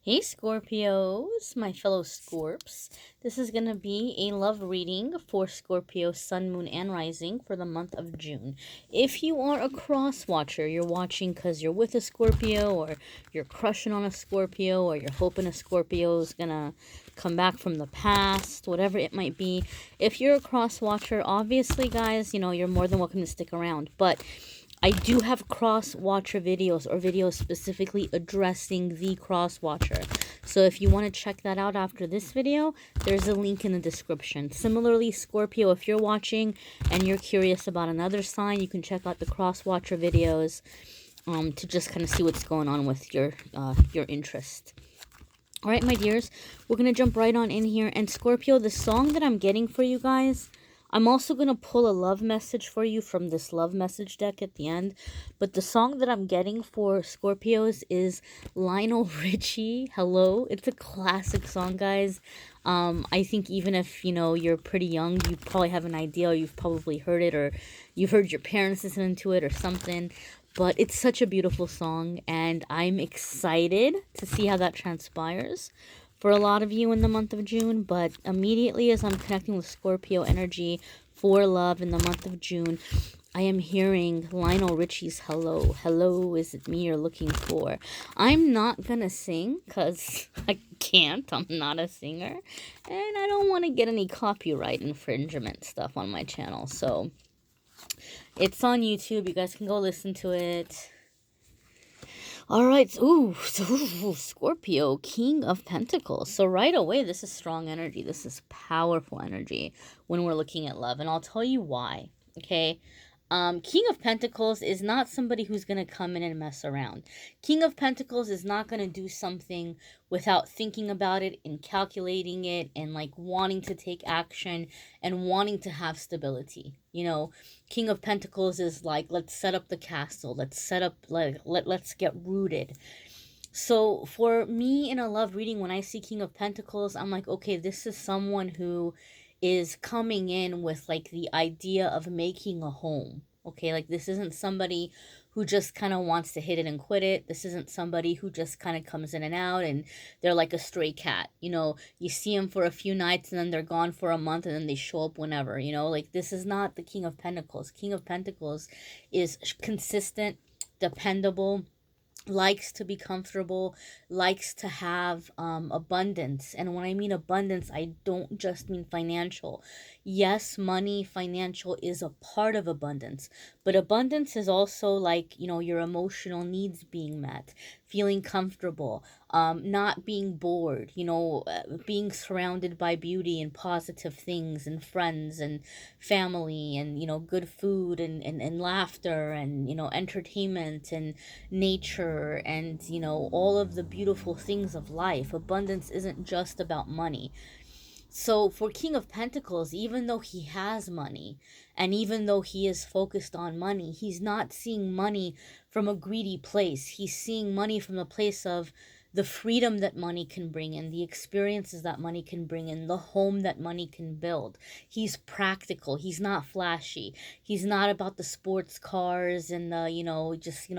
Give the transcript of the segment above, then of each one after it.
Hey Scorpios, my fellow Scorps. This is going to be a love reading for Scorpio, Sun, Moon, and Rising for the month of June. If you are a cross watcher, you're watching because you're with a Scorpio, or you're crushing on a Scorpio, or you're hoping a Scorpio is going to come back from the past, whatever it might be. If you're a cross watcher, obviously, guys, you're more than welcome to stick around. But I do have cross-watcher videos, or videos specifically addressing the cross-watcher. So if you want to check that out after this video, there's a link in the description. Similarly, Scorpio, if you're watching and you're curious about another sign, you can check out the cross-watcher videos to just kind of see what's going on with your interest. All right, my dears, we're going to jump right on in here. And Scorpio, the song that I'm getting for you guys, I'm also going to pull a love message for you from this love message deck at the end. But the song that I'm getting for Scorpios is Lionel Richie, Hello. It's a classic song, guys. I think even if, you're pretty young, you probably have an idea, or you've probably heard it, or you've heard your parents listening to it or something. But it's such a beautiful song, and I'm excited to see how that transpires for a lot of you in the month of June. But immediately as I'm connecting with Scorpio energy for love in the month of June, I am hearing Lionel Richie's Hello. Hello, is it me you're looking for? I'm not gonna sing because I can't. I'm not a singer. And I don't want to get any copyright infringement stuff on my channel. So it's on YouTube. You guys can go listen to it. All right. Ooh, Scorpio, King of Pentacles. So right away, this is strong energy. This is powerful energy when we're looking at love. And I'll tell you why. Okay. King of Pentacles is not somebody who's going to come in and mess around. King of Pentacles is not going to do something without thinking about it and calculating it and like wanting to take action and wanting to have stability. King of Pentacles is like, let's set up the castle. Let's set up, let's get rooted. So for me in a love reading, when I see King of Pentacles, I'm like, okay, this is someone who is coming in with like the idea of making a home. Okay, like this isn't somebody who just kind of wants to hit it and quit it. This isn't somebody who just kind of comes in and out and they're like a stray cat. You see them for a few nights and then they're gone for a month and then they show up whenever. Like this is not the King of Pentacles. King of Pentacles is consistent, dependable, likes to be comfortable, likes to have abundance. And when I mean abundance, I don't just mean financial. Yes, money, financial is a part of abundance, but abundance is also like, your emotional needs being met, feeling comfortable, not being bored, being surrounded by beauty and positive things and friends and family and, good food and laughter and, entertainment and nature and, all of the beautiful things of life. Abundance isn't just about money. So for King of Pentacles, even though he has money and even though he is focused on money, he's not seeing money from a greedy place. He's seeing money from a place of the freedom that money can bring in, the experiences that money can bring in, the home that money can build. He's practical. He's not flashy. He's not about the sports cars and the, just,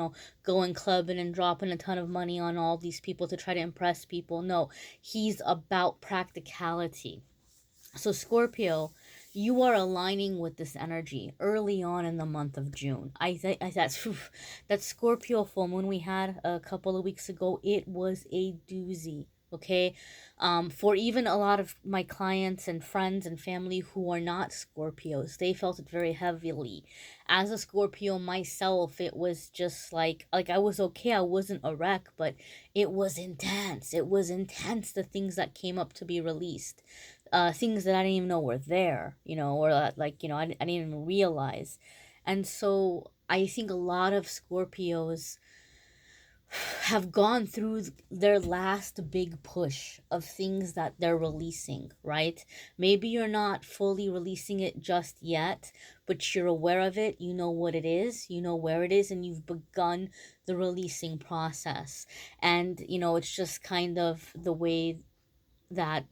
going clubbing and dropping a ton of money on all these people to try to impress people. No, he's about practicality. So Scorpio, you are aligning with this energy early on in the month of June. I think that Scorpio full moon we had a couple of weeks ago, it was a doozy. Okay, for even a lot of my clients and friends and family who are not Scorpios, they felt it very heavily. As a Scorpio myself, it was just like I was okay. I wasn't a wreck, but it was intense. It was intense, the things that came up to be released. Things that I didn't even know were there, or like, I didn't even realize. And so I think a lot of Scorpios have gone through their last big push of things that they're releasing, right? Maybe you're not fully releasing it just yet, but you're aware of it, you know what it is, you know where it is, and you've begun the releasing process. And, it's just kind of the way that,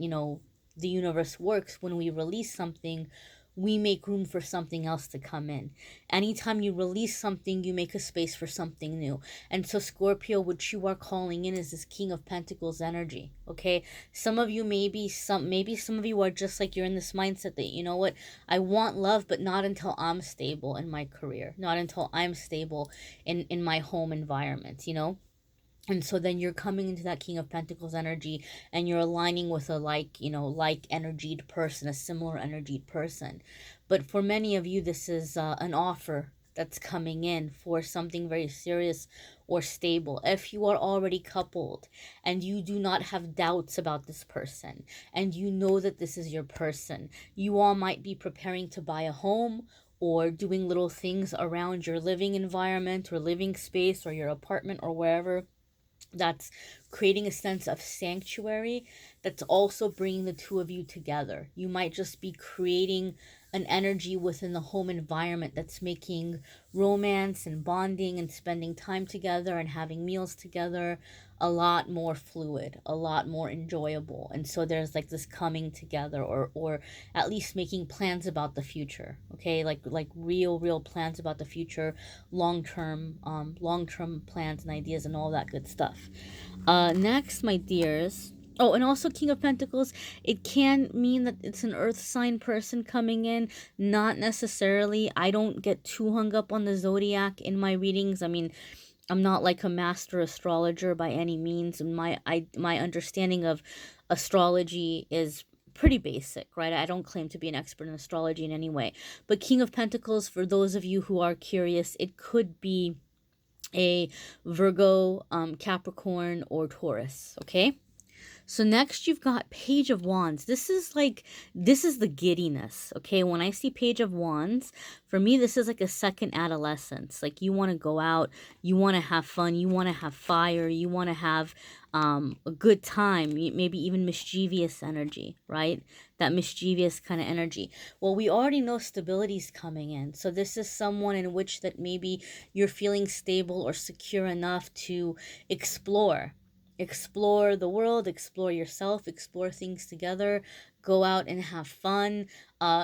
the universe works. When we release something, we make room for something else to come in. Anytime you release something, you make a space for something new. And so, Scorpio, what you are calling in is this King of Pentacles energy. Okay, some of you, maybe some of you are just like, you're in this mindset that, you know what, I want love, but not until I'm stable in my career, not until I'm stable in my home environment, you know. And so then you're coming into that King of Pentacles energy, and you're aligning with a like, you know, like energied person, a similar energied person. But for many of you, this is an offer that's coming in for something very serious or stable. If you are already coupled and you do not have doubts about this person, and you know that this is your person, you all might be preparing to buy a home, or doing little things around your living environment or living space or your apartment or wherever, that's creating a sense of sanctuary, that's also bringing the two of you together. You might just be creating an energy within the home environment that's making romance and bonding and spending time together and having meals together a lot more fluid, a lot more enjoyable. And so there's like this coming together, or at least making plans about the future. Okay, like real plans about the future, long term plans and ideas and all that good stuff. Next, my dears. Oh, and also King of Pentacles, it can mean that it's an earth sign person coming in. Not necessarily. I don't get too hung up on the zodiac in my readings. I mean, I'm not like a master astrologer by any means. My understanding of astrology is pretty basic, right? I don't claim to be an expert in astrology in any way. But King of Pentacles, for those of you who are curious, it could be a Virgo, Capricorn, or Taurus, okay? So next you've got Page of Wands. This is the giddiness, okay? When I see Page of Wands, for me, this is like a second adolescence. Like, you want to go out, you want to have fun, you want to have fire, you want to have a good time, maybe even mischievous energy, right? That mischievous kind of energy. Well, we already know stability's coming in. So this is someone in which that maybe you're feeling stable or secure enough to explore the world, explore yourself, explore things together, go out and have fun,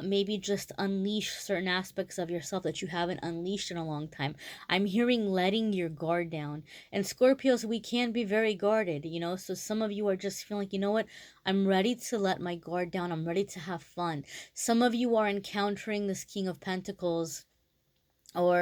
maybe just unleash certain aspects of yourself that you haven't unleashed in a long time. I'm hearing letting your guard down. And Scorpios, we can be very guarded, you know, so some of you are just feeling like, you know what, I'm ready to let my guard down, I'm ready to have fun. Some of you are encountering this King of Pentacles, or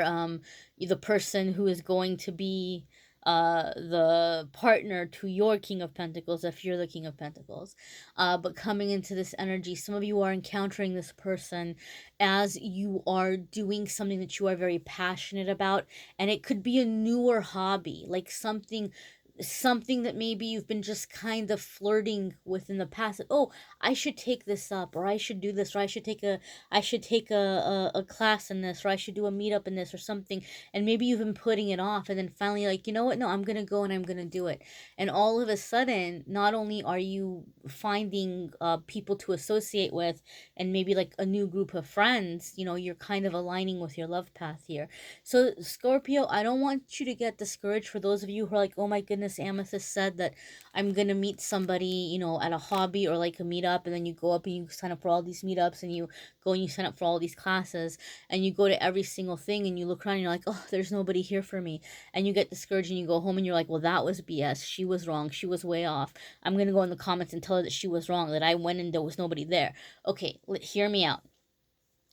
the person who is going to be the partner to your King of Pentacles, if you're the King of Pentacles. But coming into this energy, some of you are encountering this person as you are doing something that you are very passionate about, and it could be a newer hobby, like something that maybe you've been just kind of flirting with in the past. Oh, I should take this up, or I should do this, or I should take a class in this, or I should do a meetup in this or something. And maybe you've been putting it off, and then finally, like, you know what, no, I'm gonna go and I'm gonna do it. And all of a sudden, not only are you finding people to associate with, and maybe like a new group of friends, you know, you're kind of aligning with your love path here. So Scorpio, I don't want you to get discouraged. For those of you who are like, oh my goodness, Amethyst said that I'm gonna meet somebody, you know, at a hobby or like a meetup, and then you go up and you sign up for all these meetups, and you go and you sign up for all these classes, and you go to every single thing, and you look around and you're like, oh, there's nobody here for me. And you get discouraged, and you go home and you're like, well, that was BS. She was wrong. She was way off. I'm gonna go in the comments and tell her that she was wrong, that I went and there was nobody there. Okay, hear me out.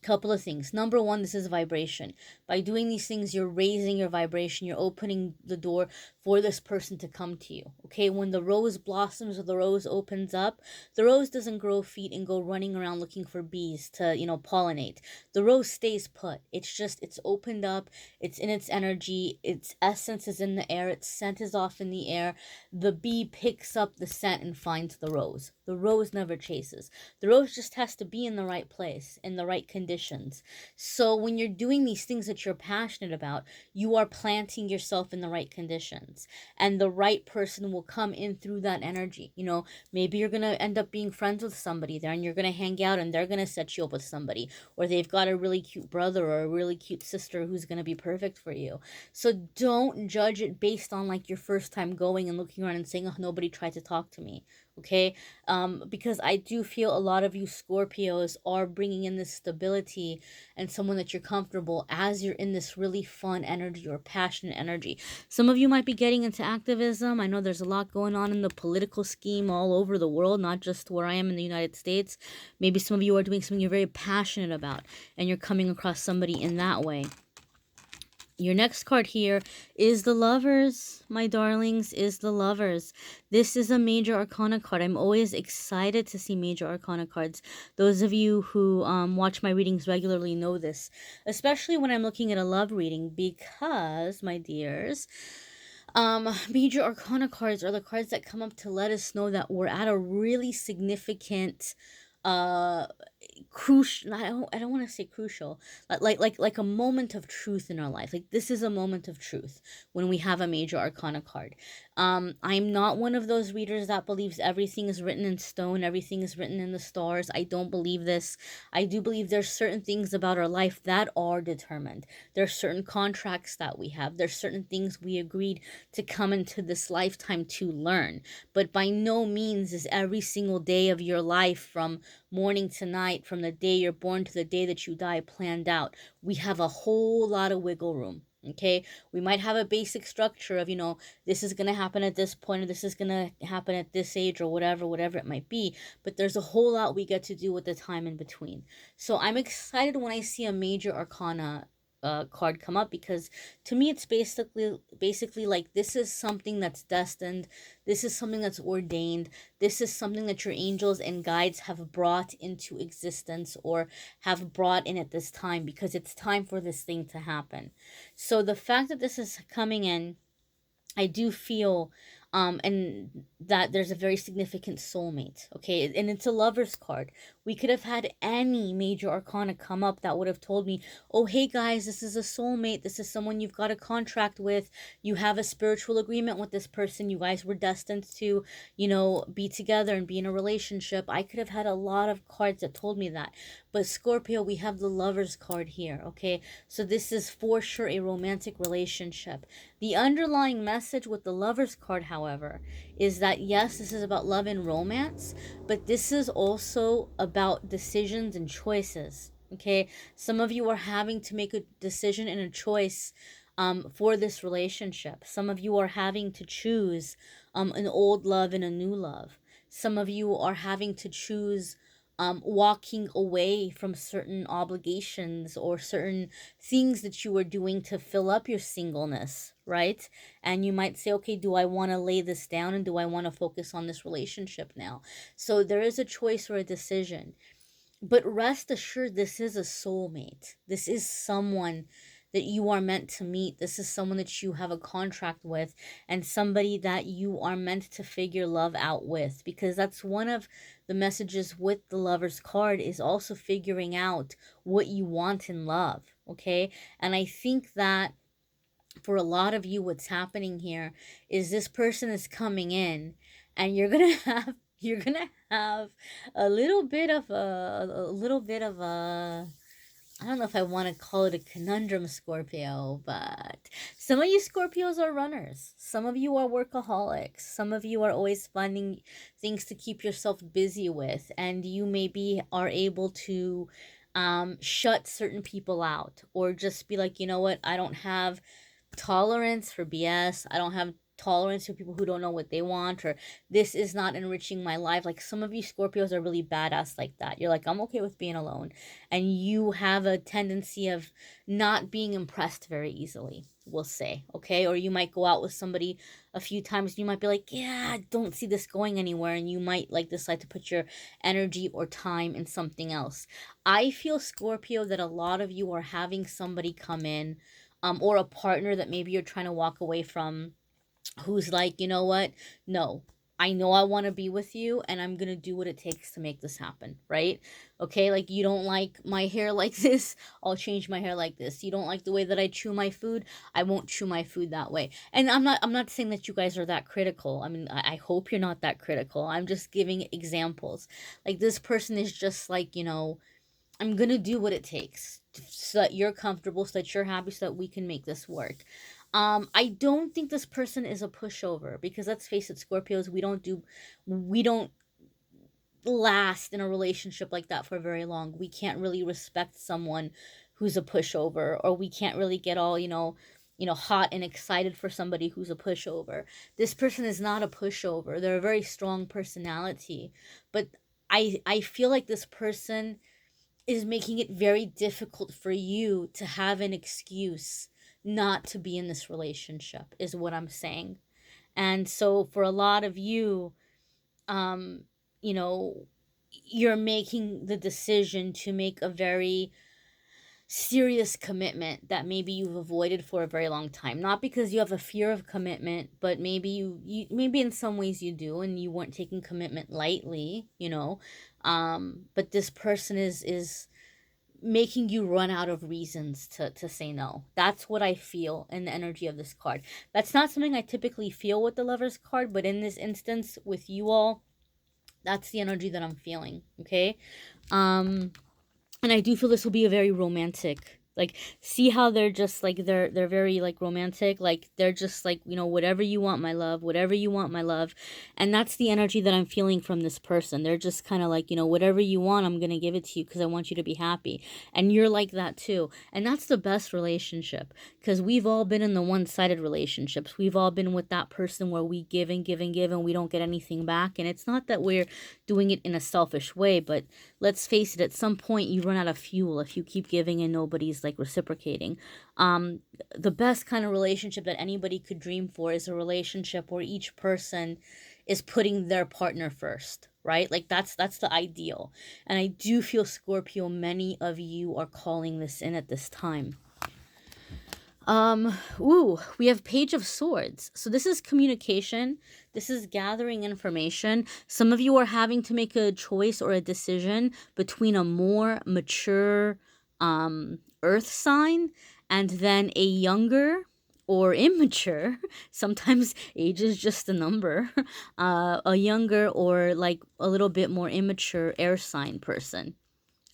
Couple of things. Number one, this is vibration. By doing these things, you're raising your vibration. You're opening the door for this person to come to you. Okay, when the rose blossoms or the rose opens up, the rose doesn't grow feet and go running around looking for bees to, you know, pollinate. The rose stays put. It's opened up. It's in its energy. Its essence is in the air. Its scent is off in the air. The bee picks up the scent and finds the rose. The rose never chases. The rose just has to be in the right place, in the right conditions. So when you're doing these things that you're passionate about, you are planting yourself in the right conditions, and the right person will come in through that energy. You know, maybe you're going to end up being friends with somebody there, and you're going to hang out, and they're going to set you up with somebody, or they've got a really cute brother or a really cute sister who's going to be perfect for you. So don't judge it based on like your first time going and looking around and saying, oh, nobody tried to talk to me. Okay, because I do feel a lot of you Scorpios are bringing in this stability stability and someone that you're comfortable as you're in this really fun energy or passionate energy. Some of you might be getting into activism. I know there's a lot going on in the political scheme all over the world, not just where I am in the United States. Maybe some of you are doing something you're very passionate about and you're coming across somebody in that way. Your next card here is the Lovers, my darlings, is the Lovers. This is a major arcana card. I'm always excited to see major arcana cards. Those of you who watch my readings regularly know this, especially when I'm looking at a love reading, because, my dears, major arcana cards are the cards that come up to let us know that we're at a really significant crucial, I don't want to say crucial, like a moment of truth in our life. Like, this is a moment of truth when we have a major arcana card. I'm not one of those readers that believes everything is written in stone, everything is written in the stars. I don't believe this. I do believe there's certain things about our life that are determined. There's certain contracts that we have. There's certain things we agreed to come into this lifetime to learn. But by no means is every single day of your life, from morning to night, from the day you're born to the day that you die, planned out. We have a whole lot of wiggle room. Okay, we might have a basic structure of, this is going to happen at this point, or this is going to happen at this age, or whatever it might be. But there's a whole lot we get to do with the time in between. So I'm excited when I see a major arcana card come up, because to me it's basically like, this is something that's destined, this is something that's ordained, this is something that your angels and guides have brought into existence, or have brought in at this time, because it's time for this thing to happen. So the fact that this is coming in, I do feel and that there's a very significant soulmate, okay? And it's a Lover's card. We could have had any major arcana come up that would have told me, oh, hey guys, this is a soulmate, this is someone you've got a contract with, you have a spiritual agreement with this person, you guys were destined to, be together and be in a relationship. I could have had a lot of cards that told me that. But Scorpio, we have the Lover's card here, okay? So this is for sure a romantic relationship. The underlying message with the Lover's card, however, is that yes, this is about love and romance, but this is also about decisions and choices, okay? Some of you are having to make a decision and a choice for this relationship. Some of you are having to choose an old love and a new love. Some of you are having to choose walking away from certain obligations or certain things that you were doing to fill up your singleness, right? And you might say, okay, do I want to lay this down, and do I want to focus on this relationship now? So there is a choice or a decision. But rest assured, this is a soulmate. This is someone that you are meant to meet. This is someone that you have a contract with, and somebody that you are meant to figure love out with, because that's one of the messages with the Lover's card, is also figuring out what you want in love, okay? And I think that for a lot of you, what's happening here is this person is coming in, and you're gonna have a little bit of a I don't know if I want to call it a conundrum, Scorpio, but some of you Scorpios are runners. Some of you are workaholics. Some of you are always finding things to keep yourself busy with, and you maybe are able to shut certain people out, or just be like, you know what, I don't have tolerance for BS. I don't have tolerance for people who don't know what they want, or this is not enriching my life. Like, some of you Scorpios are really badass like that. You're like, I'm okay with being alone. And you have a tendency of not being impressed very easily, we'll say, okay? Or you might go out with somebody a few times and you might be like, yeah, I don't see this going anywhere. And you might like decide to put your energy or time in something else. I feel, Scorpio, that a lot of you are having somebody come in, or a partner that maybe you're trying to walk away from, who's like, you know what? No, I know I want to be with you, and I'm going to do what it takes to make this happen, right? Okay, like, you don't like my hair like this, I'll change my hair like this. You don't like the way that I chew my food, I won't chew my food that way. And I'm not saying that you guys are that critical. I mean, I hope you're not that critical. I'm just giving examples. Like, this person is just like, I'm going to do what it takes so that you're comfortable, so that you're happy, so that we can make this work. I don't think this person is a pushover, because let's face it, Scorpios, we don't last in a relationship like that for very long. We can't really respect someone who's a pushover, or we can't really get all, hot and excited for somebody who's a pushover. This person is not a pushover. They're a very strong personality, but I feel like this person is making it very difficult for you to have an excuse not to be in this relationship, is what I'm saying. And so for a lot of you, um, you know, you're making the decision to make a very serious commitment that maybe you've avoided for a very long time. Not because you have a fear of commitment, but maybe you maybe in some ways you do, and you weren't taking commitment lightly, but this person is making you run out of reasons to say no. That's what I feel in the energy of this card. That's not something I typically feel with the Lovers card, but in this instance with you all, that's the energy that I'm feeling. Okay. And I do feel this will be a very romantic, like, see how they're just like, they're very like romantic, like they're just like, whatever you want, my love, whatever you want, my love. And that's the energy that I'm feeling from this person. They're just kind of like, whatever you want, I'm gonna give it to you because I want you to be happy. And you're like that too. And that's the best relationship, because we've all been in the one-sided relationships. We've all been with that person where we give and give and give and we don't get anything back. And it's not that we're doing it in a selfish way, but let's face it, at some point you run out of fuel if you keep giving and nobody's like reciprocating. The best kind of relationship that anybody could dream for is a relationship where each person is putting their partner first, right? Like that's the ideal. And I do feel, Scorpio, many of you are calling this in at this time. We have Page of Swords. So this is communication. This is gathering information. Some of you are having to make a choice or a decision between a more mature earth sign and then a younger or immature, sometimes age is just a number, a younger or like a little bit more immature air sign person.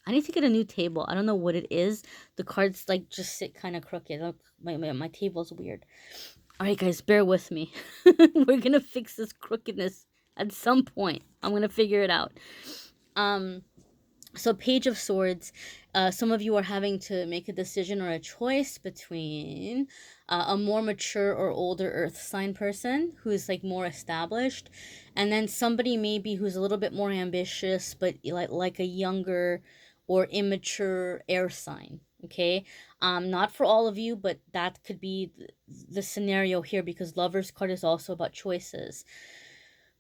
I need to get a new table. I don't know what it is. The cards like just sit kind of crooked. Look, my table's weird. All right, guys, bear with me. We're gonna fix this crookedness at some point. I'm gonna figure it out. So Page of Swords, some of you are having to make a decision or a choice between a more mature or older earth sign person who's like more established, and then somebody maybe who's a little bit more ambitious, but like a younger or immature air sign. Okay. Not for all of you, but that could be the scenario here, because Lover's card is also about choices.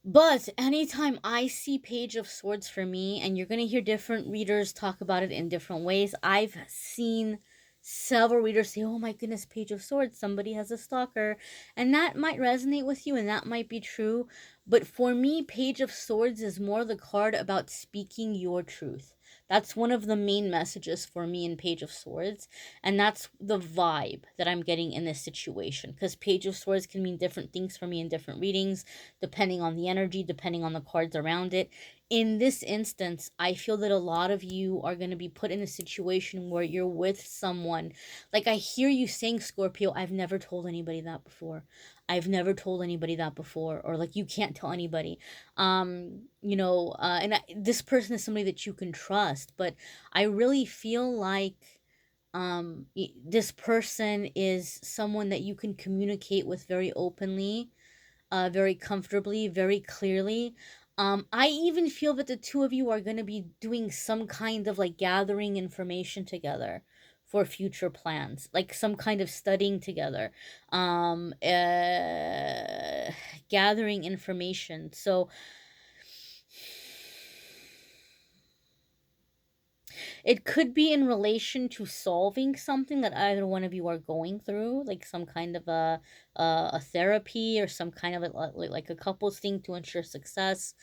But anytime I see Page of Swords for me, and you're going to hear different readers talk about it in different ways, I've seen several readers say, oh my goodness, Page of Swords, somebody has a stalker. And that might resonate with you, and that might be true. But for me, Page of Swords is more the card about speaking your truth. That's one of the main messages for me in Page of Swords. And that's the vibe that I'm getting in this situation. Because Page of Swords can mean different things for me in different readings, depending on the energy, depending on the cards around it. In this instance, I feel that a lot of you are going to be put in a situation where you're with someone. Like, I hear you saying, Scorpio, I've never told anybody that before. I've never told anybody that before. Or like, you can't tell anybody. This person is somebody that you can trust. But I really feel like this person is someone that you can communicate with very openly, very comfortably, very clearly. I even feel that the two of you are going to be doing some kind of like gathering information together for future plans, like some kind of studying together, gathering information. So it could be in relation to solving something that either one of you are going through, like some kind of a therapy, or some kind of like a couples thing to ensure success.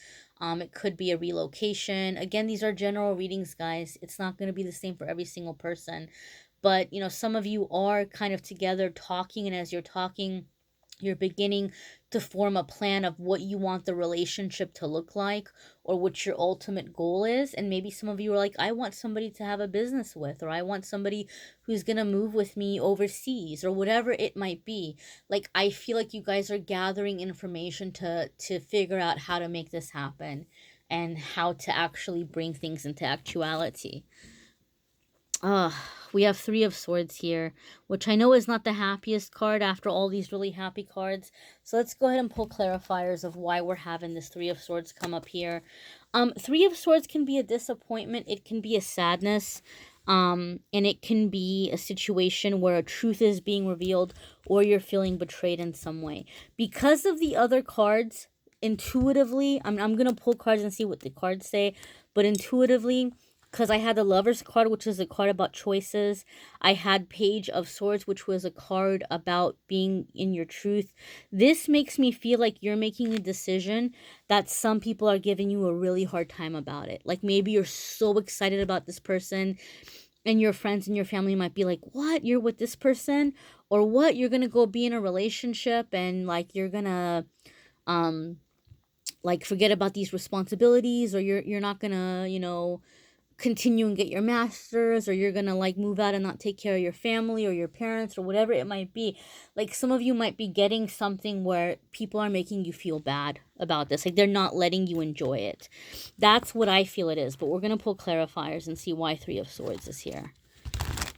It could be a relocation. Again, these are general readings, guys. It's not going to be the same for every single person. But, some of you are kind of together talking, and as you're talking, you're beginning to form a plan of what you want the relationship to look like, or what your ultimate goal is. And maybe some of you are like, I want somebody to have a business with, or I want somebody who's going to move with me overseas, or whatever it might be. Like, I feel like you guys are gathering information to figure out how to make this happen. and how to actually bring things into actuality. We have Three of Swords here, which I know is not the happiest card after all these really happy cards. So let's go ahead and pull clarifiers of why we're having this Three of Swords come up here. Three of Swords can be a disappointment. It can be a sadness. And it can be a situation where a truth is being revealed or you're feeling betrayed in some way. Because of the other cards, intuitively, I'm going to pull cards and see what the cards say, but intuitively, because I had the Lover's card, which is a card about choices. I had Page of Swords, which was a card about being in your truth. This makes me feel like you're making a decision that some people are giving you a really hard time about it. Like maybe you're so excited about this person and your friends and your family might be like, what? You're with this person? Or what? You're going to go be in a relationship and like you're going to like forget about these responsibilities, or you're not going to, you know, continue and get your master's, or you're gonna like move out and not take care of your family or your parents or whatever it might be. Like some of you might be getting something where people are making you feel bad about this, like they're not letting you enjoy it. That's what I feel it is, but we're gonna pull clarifiers and see why Three of Swords is here.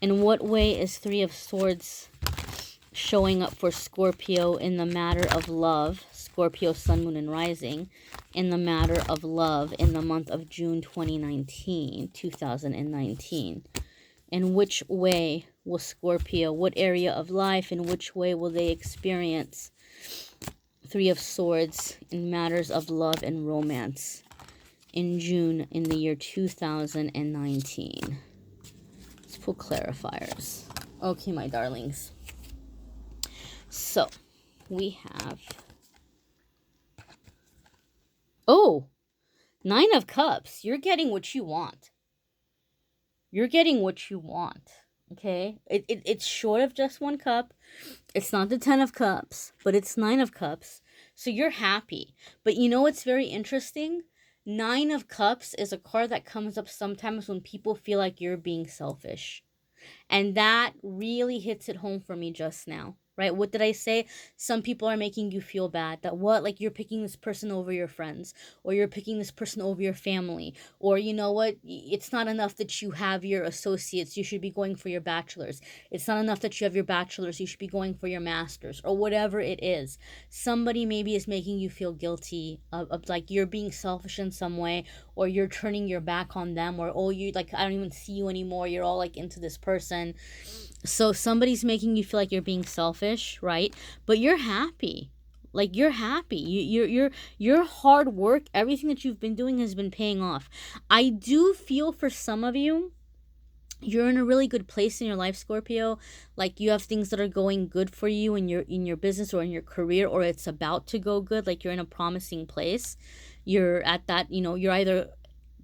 In what way is Three of Swords showing up for Scorpio in the matter of love? Scorpio, Sun, Moon, and Rising, in the matter of love in the month of June 2019. In which way will Scorpio, what area of life, in which way will they experience Three of Swords in matters of love and romance in June in the year 2019? Let's pull clarifiers. Okay, my darlings. So, we have... Oh, Nine of Cups. You're getting what you want. You're getting what you want. Okay? It's short of just one cup. It's not the 10 of Cups, but it's 9 of Cups. So you're happy. But you know what's very interesting? 9 of Cups is a card that comes up sometimes when people feel like you're being selfish. And that really hits it home for me just now. Right? What did I say? Some people are making you feel bad. That what? Like you're picking this person over your friends. Or you're picking this person over your family. Or you know what? It's not enough that you have your associates. You should be going for your bachelor's. It's not enough that you have your bachelor's. You should be going for your master's. Or whatever it is. Somebody maybe is making you feel guilty of like you're being selfish in some way. Or you're turning your back on them. Or oh, you like I don't even see you anymore. You're all like into this person. So somebody's making you feel like you're being selfish, right? But you're happy. Like you're happy. Your hard work, everything that you've been doing has been paying off. I do feel for some of you, you're in a really good place in your life, Scorpio. Like you have things that are going good for you in your business or in your career, or it's about to go good. Like you're in a promising place. You're at that, you know, you're either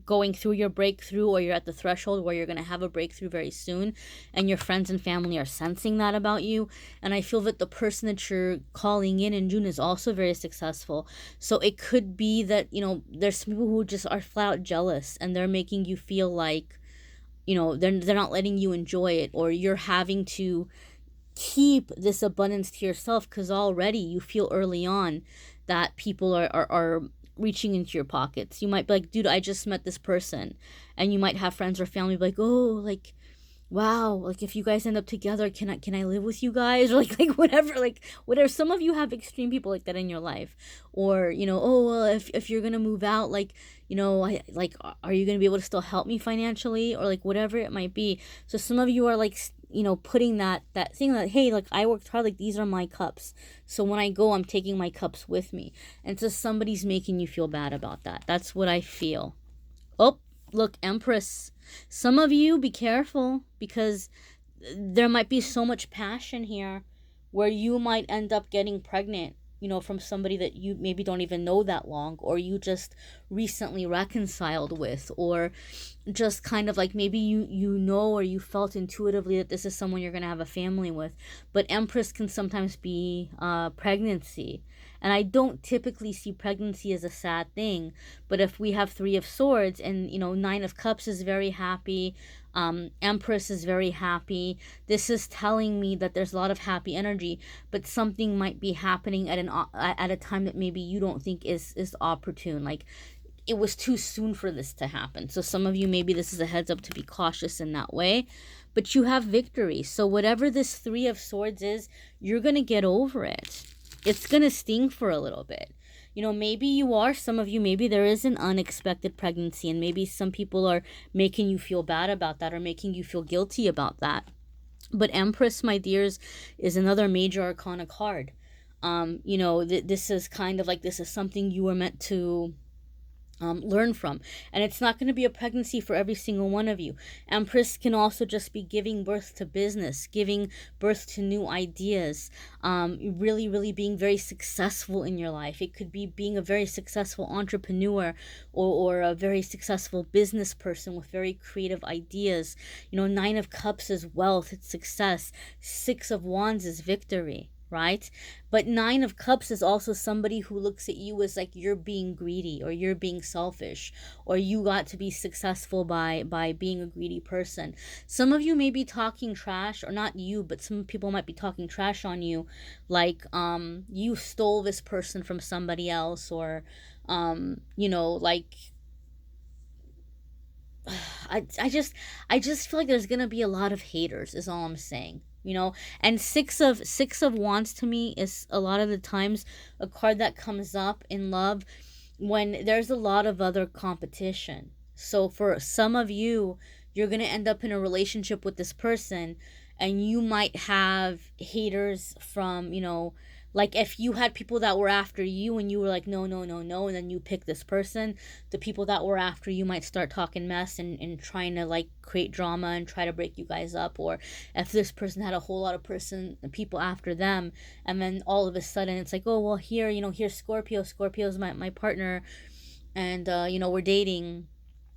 going through your breakthrough or you're at the threshold where you're going to have a breakthrough very soon, and your friends and family are sensing that about you. And I feel that the person that you're calling in June is also very successful. So it could be that, you know, there's people who just are flat out jealous and they're making you feel like, you know, they're not letting you enjoy it, or you're having to keep this abundance to yourself because already you feel early on that people are reaching into your pockets. You might be like, dude, I just met this person. And you might have friends or family be like, oh, like, wow, like if you guys end up together, can I live with you guys? Or like whatever. Some of you have extreme people like that in your life. Or, you know, oh, well, if you're gonna move out, like, you know, are you gonna be able to still help me financially? Or like whatever it might be. So some of you are like, you know, putting that thing that, hey, like I worked hard, like these are my cups. So when I go, I'm taking my cups with me. And so somebody's making you feel bad about that. That's what I feel. Oh, look, Empress. Some of you, be careful, because there might be so much passion here where you might end up getting pregnant, you know, from somebody that you maybe don't even know that long, or you just recently reconciled with, or just kind of like maybe you know, or you felt intuitively that this is someone you're going to have a family with. But Empress can sometimes be pregnancy. And I don't typically see pregnancy as a sad thing. But if we have Three of Swords and, you know, Nine of Cups is very happy, Empress is very happy, this is telling me that there's a lot of happy energy, but something might be happening at a time that maybe you don't think is opportune. Like it was too soon for this to happen. So some of you, maybe this is a heads up to be cautious in that way, but you have victory. So whatever this Three of Swords is, you're going to get over it. It's going to sting for a little bit. You know, maybe you are, some of you, maybe there is an unexpected pregnancy, and maybe some people are making you feel bad about that or making you feel guilty about that. But Empress, my dears, is another major arcana card. You know, this is kind of like, this is something you were meant to learn from. And it's not going to be a pregnancy for every single one of you. Empress can also just be giving birth to business, giving birth to new ideas, really, really being very successful in your life. It could be being a very successful entrepreneur, or a very successful business person with very creative ideas. You know, Nine of Cups is wealth, it's success. Six of Wands is victory, right? But Nine of Cups is also somebody who looks at you as like you're being greedy, or you're being selfish, or you got to be successful by being a greedy person. Some of you may be talking trash, or not you, but some people might be talking trash on you, like you stole this person from somebody else, or you know, like I just feel like there's gonna be a lot of haters, is all I'm saying. You know, and six of Wands to me is a lot of the times a card that comes up in love when there's a lot of other competition. So for some of you, you're gonna end up in a relationship with this person, and you might have haters from, you know, like if you had people that were after you and you were like, no, no, no, no, and then you pick this person, the people that were after you might start talking mess and trying to like create drama and try to break you guys up. Or if this person had a whole lot of people after them, and then all of a sudden it's like, oh, well, here, you know, here's Scorpio's my partner, and you know, we're dating.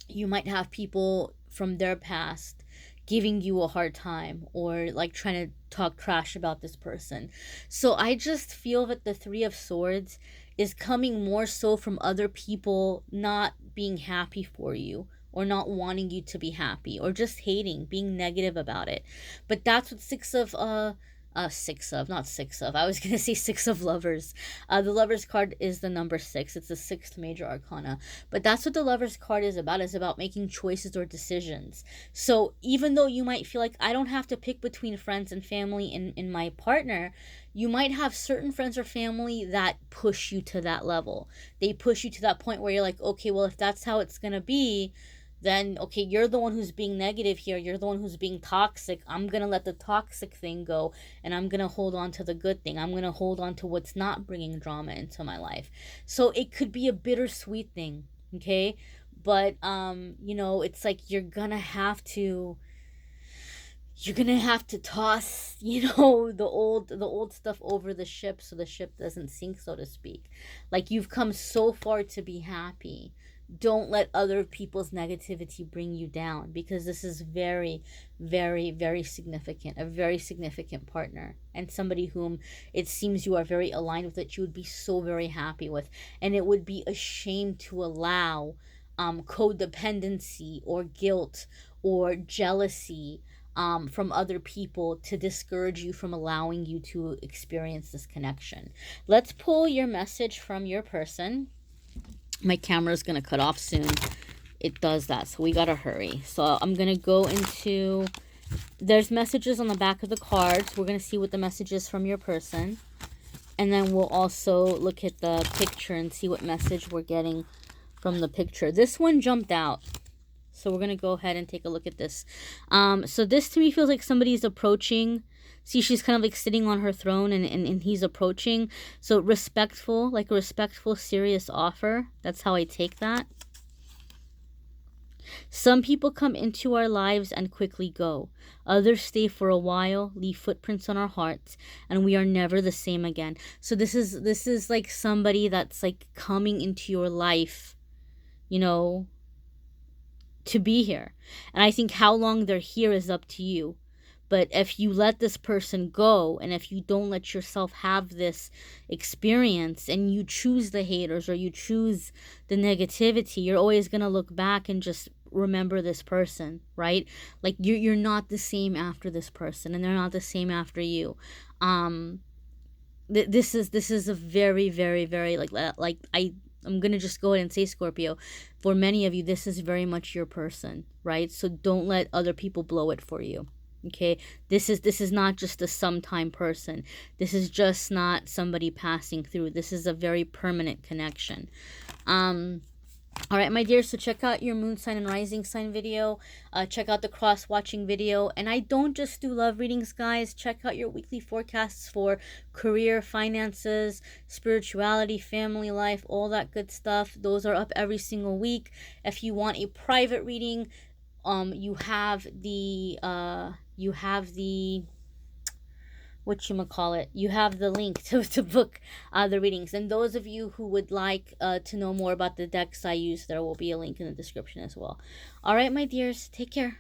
You might have people from their past giving you a hard time, or like trying to talk trash about this person. So I just feel that the Three of Swords is coming more so from other people not being happy for you, or not wanting you to be happy, or just hating, being negative about it. But that's what I was gonna say Six of Lovers. The Lovers card is the number 6. It's the 6th major arcana. But that's what the Lovers card is about. Is about making choices or decisions. So even though you might feel like I don't have to pick between friends and family in my partner, you might have certain friends or family that push you to that level. They push you to that point where you're like, okay, well, if that's how it's gonna be, then okay, you're the one who's being negative here, you're the one who's being toxic. I'm gonna let the toxic thing go, and I'm gonna hold on to the good thing. I'm gonna hold on to what's not bringing drama into my life. So it could be a bittersweet thing, okay? But you know, it's like you're gonna have to toss, you know, the old stuff over the ship, so the ship doesn't sink, so to speak. Like, you've come so far to be happy. Don't let other people's negativity bring you down, because this is very, very, very significant. A very significant partner, and somebody whom it seems you are very aligned with, that you would be so very happy with. And it would be a shame to allow codependency or guilt or jealousy from other people to discourage you from allowing you to experience this connection. Let's pull your message from your person. My camera's gonna cut off soon. It does that, so we gotta hurry. So I'm gonna go into, there's messages on the back of the cards. We're gonna see what the message is from your person, and then we'll also look at the picture and see what message we're getting from the picture. This one jumped out, so we're gonna go ahead and take a look at this. So this to me feels like somebody's approaching. See, she's kind of like sitting on her throne, and he's approaching. So respectful, like a respectful, serious offer. That's how I take that. Some people come into our lives and quickly go. Others stay for a while, leave footprints on our hearts, and we are never the same again. So this is like somebody that's like coming into your life, you know, to be here. And I think how long they're here is up to you. But if you let this person go, and if you don't let yourself have this experience, and you choose the haters or you choose the negativity, you're always going to look back and just remember this person, right? Like you're not the same after this person, and they're not the same after you. This is a very, very, very like I'm going to just go ahead and say, Scorpio, for many of you, this is very much your person, right? So don't let other people blow it for you. Okay, this is not just a sometime person. This is just not somebody passing through. This is a very permanent connection. All right, my dears, so check out your moon sign and rising sign video. Check out the cross-watching video. And I don't just do love readings, guys. Check out your weekly forecasts for career, finances, spirituality, family life, all that good stuff. Those are up every single week. If you want a private reading, you have the whatchamacallit, you have the link to book the readings. And those of you who would like to know more about the decks I use, there will be a link in the description as well. All right, my dears, take care.